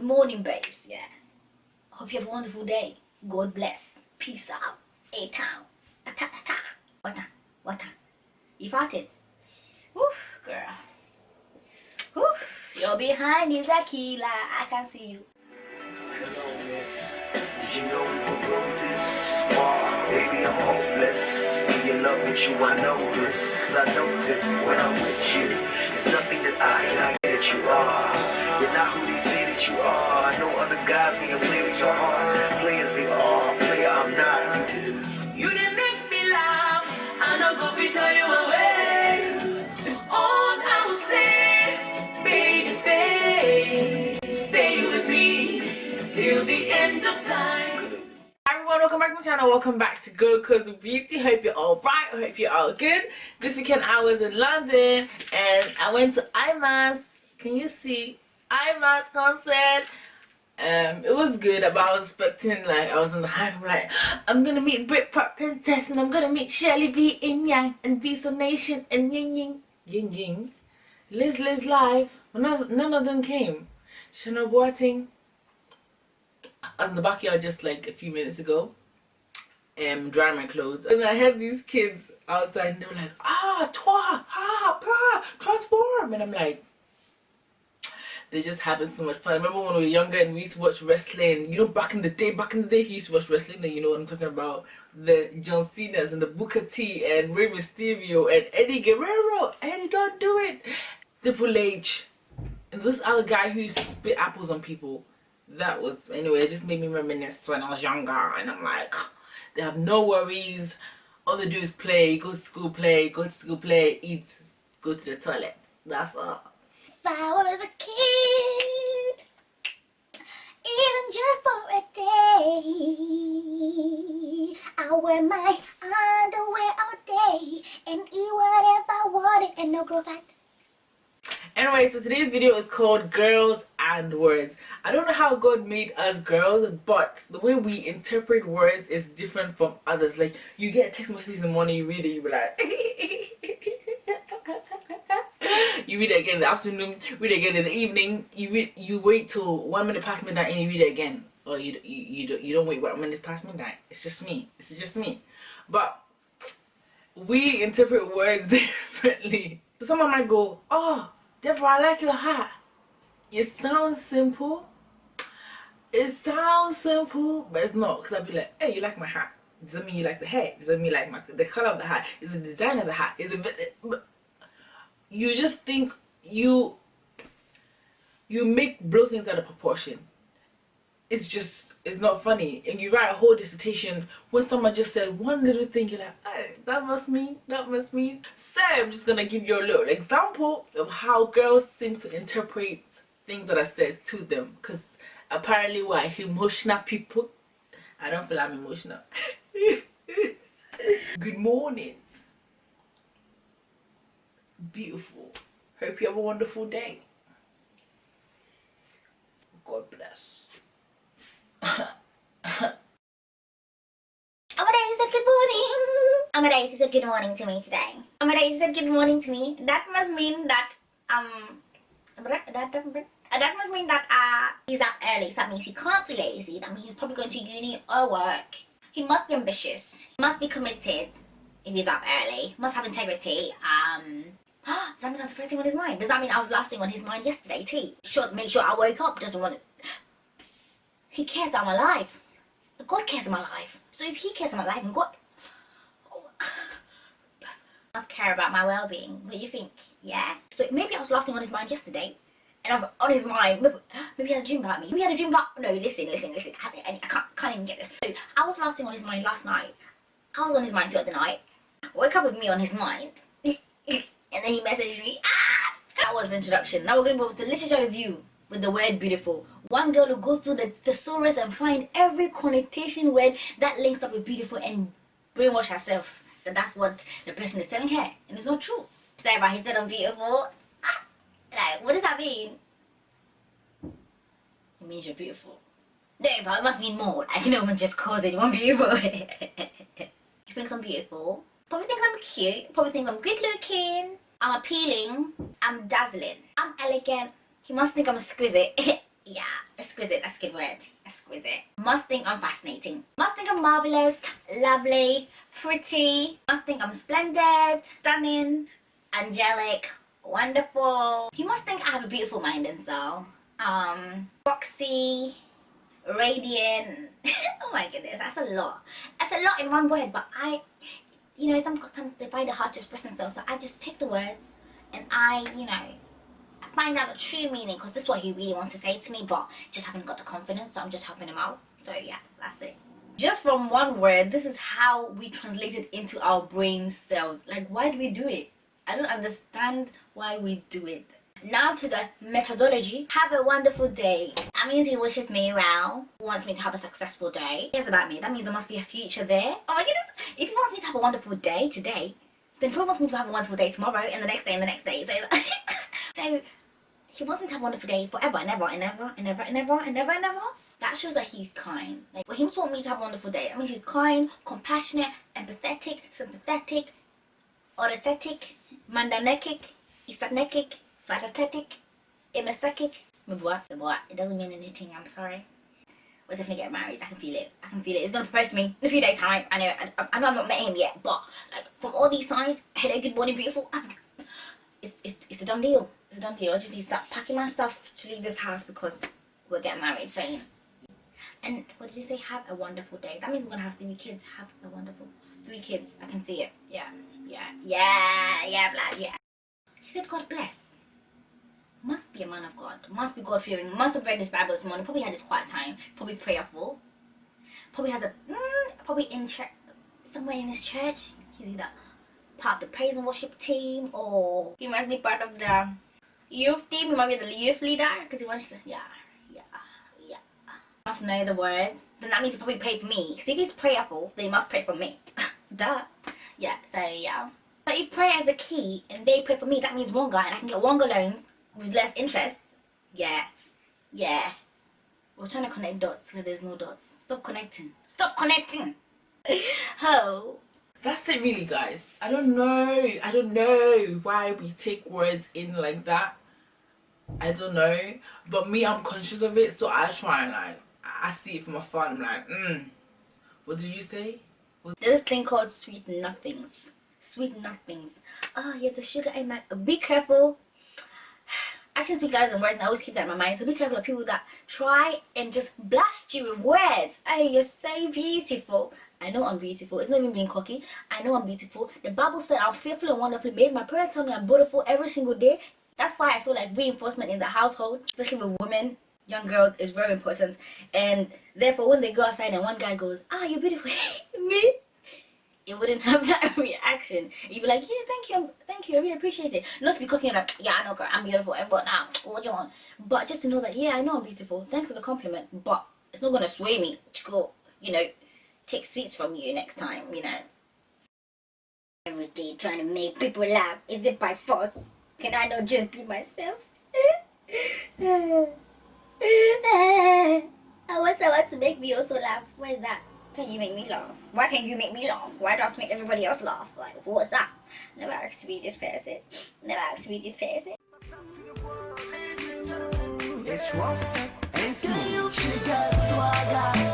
morning, babes. Yeah. Hope you have a wonderful day. God bless. Peace out. A-town. A-ta-ta-ta. What-ta? What-ta? You farted? Woo, girl. Woo. You're behind is Akila. I can see you. Hello, miss. Did you know we would go this far? Baby, I'm hopeless. In love with you, I know this. 'Cause I notice when I'm with you, there's nothing that I cannot get that you are. You're not who they say that you are. I know other guys being play with your heart. Players they are, player I'm not. You didn't make me laugh. I know go be tell you away. All I will say is, baby, stay with me till the end of time. Hi everyone, welcome back to my channel. Welcome back to Goldcoastdebuty. Hope you're all right. Hope you're all good. This weekend I was in London and I went to IMA's. Can you see? IMA's concert. It was good, but I was expecting, like, I was on the hype. I'm like, I'm gonna meet Britpop Princess and I'm gonna meet Shirley B in Yang and Visa Nation and Ying Ying. Liz live. None of them came. Shana Boating. I was in the backyard just like a few minutes ago, drying my clothes, and I had these kids outside and they were like, transform, and I'm like, they just having so much fun. I remember when we were younger and we used to watch wrestling, you know, back in the day if you used to watch wrestling, then you know what I'm talking about, the John Cena's and the Booker T and Rey Mysterio and Eddie Guerrero. Eddie, don't do it. Triple H and this other guy who used to spit apples on people. That was, anyway, it just made me reminisce when I was younger, and I'm like, they have no worries. All they do is play, go to school, play, eat, go to the toilet. That's all. If I was a kid, even just for a day, I wear my underwear all day and eat whatever I wanted and no growth fat. Anyway, so today's video is called Girls and Words. I don't know how God made us girls, but the way we interpret words is different from others. Like, you get a text message in the morning, you read it, you be like you read it again in the afternoon, read it again in the evening, you wait till 1 minute past midnight and you read it again. Or you don't wait 1 minute past midnight. It's just me. But we interpret words differently. So someone might go, oh, Deborah, I like your hat. It sounds simple. It sounds simple, but it's not. Because I'd be like, hey, you like my hat. Does that mean you like the hair? Does that mean you like the color of the hat? Is the design of the hat? Is it... You just think you make blow things out of proportion. It's not funny. And you write a whole dissertation when someone just said one little thing, you're like, oh, that must mean. So I'm just gonna give you a little example of how girls seem to interpret things that I said to them, because apparently we're emotional people. I don't feel I'm emotional. Good morning, beautiful. Hope you have a wonderful day. God bless. Daisy said good morning. Daisy said good morning to me today. Daisy said good morning to me. That must mean that that must mean that he's up early. So that means he can't be lazy. That means he's probably going to uni or work. He must be ambitious. He must be committed if he's up early. He must have integrity. Does that mean that's the first thing on his mind? Does that mean I was last thing on his mind yesterday too? Make sure I wake up. Doesn't want it. He cares about my life. God cares about my life. So if he cares about my life, and God must care about my well-being. What do you think? Yeah. So maybe I was laughing on his mind yesterday, and I was on his mind. Maybe he had a dream about me. Maybe he had a dream about. No, listen. I can't even get this. So I was laughing on his mind last night. I was on his mind throughout the night. Woke up with me on his mind, and then he messaged me. That was the introduction. Now we're gonna go with the literature review with the word beautiful. One girl who goes through the thesaurus and find every connotation word that links up with beautiful and brainwash herself that that's what the person is telling her, and it's not true. Sarah, he said I'm beautiful. Like, what does that mean? It means you're beautiful. No, but it must mean more. Like, no one just calls anyone beautiful. He thinks I'm beautiful. Probably thinks I'm cute. Probably thinks I'm good looking. I'm appealing. I'm dazzling. I'm elegant. He must think I'm exquisite. yeah, exquisite, that's a good word, exquisite. Must think I'm fascinating. Must think I'm marvelous, lovely, pretty. Must think I'm splendid, stunning, angelic, wonderful. He must think I have a beautiful mind and soul. Foxy, radiant. Oh my goodness, that's a lot. That's a lot in one word, but you know, sometimes they find it hard to express themselves, so I just take the words and I, you know, find out the true meaning, because this is what he really wants to say to me, but just haven't got the confidence, so I'm just helping him out. So yeah, that's it. Just from one word, this is how we translate it into our brain cells. Like, why do we do it? I don't understand why we do it. Now to the methodology. Have a wonderful day. That means he wishes me well, wants me to have a successful day. Cares about me. That means there must be a future there. Oh my goodness. If he wants me to have a wonderful day today, then he probably wants me to have a wonderful day tomorrow, and the next day, and the next day. So, so he wants me to have a wonderful day forever and ever and ever and ever and ever and ever and ever. That shows that he's kind. Like, when he wants me to have a wonderful day, that means he's kind, compassionate, empathetic, sympathetic, orthotic, mandanekic, isanekic, fatatetic, emesekic. It doesn't mean anything, I'm sorry. We'll definitely get married. I can feel it. I can feel it. He's gonna propose to me in a few days' time. I know I've not met him yet, but like, from all these signs, hello, good morning, beautiful. It's a done deal. It's a done deal. I just need to start packing my stuff to leave this house because we're getting married soon. And what did you say? Have a wonderful day. That means we're gonna have 3 kids. Have a wonderful 3 kids. I can see it. Yeah, Vlad, yeah. He said God bless. Must be a man of God. Must be God-fearing. Must have read his Bible this morning. Probably had his quiet time. Probably prayerful. Probably has a probably in church, somewhere in his church. He's either part of the praise and worship team, or he must be part of the youth team. He might be the youth leader because he wants to. Yeah. Must know the words. Then that means he probably prayed for me. Because if he's prayerful, then he must pray for me. Duh. Yeah. So yeah. So if prayer is the key and they pray for me, that means Wonga, and I can get Wonga loans with less interest. Yeah. We're trying to connect dots where there's no dots. Stop connecting. Oh. That's it really, guys. I don't know why we take words in like that. I don't know, but me, I'm conscious of it, so I try and like, I see it from afar and I'm like, what did you say? There's this thing called sweet nothings. Oh yeah, the sugar I might be careful. Actions speak louder than words, and I always keep that in my mind. So be careful of people that try and just blast you with words. Oh, you're so beautiful. I know I'm beautiful. It's not even being cocky. I know I'm beautiful. The Bible said I'm fearfully and wonderfully made. My parents tell me I'm beautiful every single day. That's why I feel like reinforcement in the household, especially with women, young girls, is very important. And therefore, when they go outside and one guy goes, "Ah, you're beautiful," me, it wouldn't have that reaction. You'd be like, "Yeah, thank you, I really appreciate it." Not to be cooking like, "Yeah, I know, girl, I'm beautiful, and what now? What do you want?" But just to know that, yeah, I know I'm beautiful. Thanks for the compliment, but it's not gonna sway me to go, you know, take sweets from you next time, you know. Every day trying to make people laugh. Is it by force? Can I not just be myself? I want someone to make me also laugh. Where's that? Can you make me laugh? Why can't you make me laugh? Why do I have to make everybody else laugh? Like, what's that? Never asked to be this person. It's rough and smooth. She got swagger.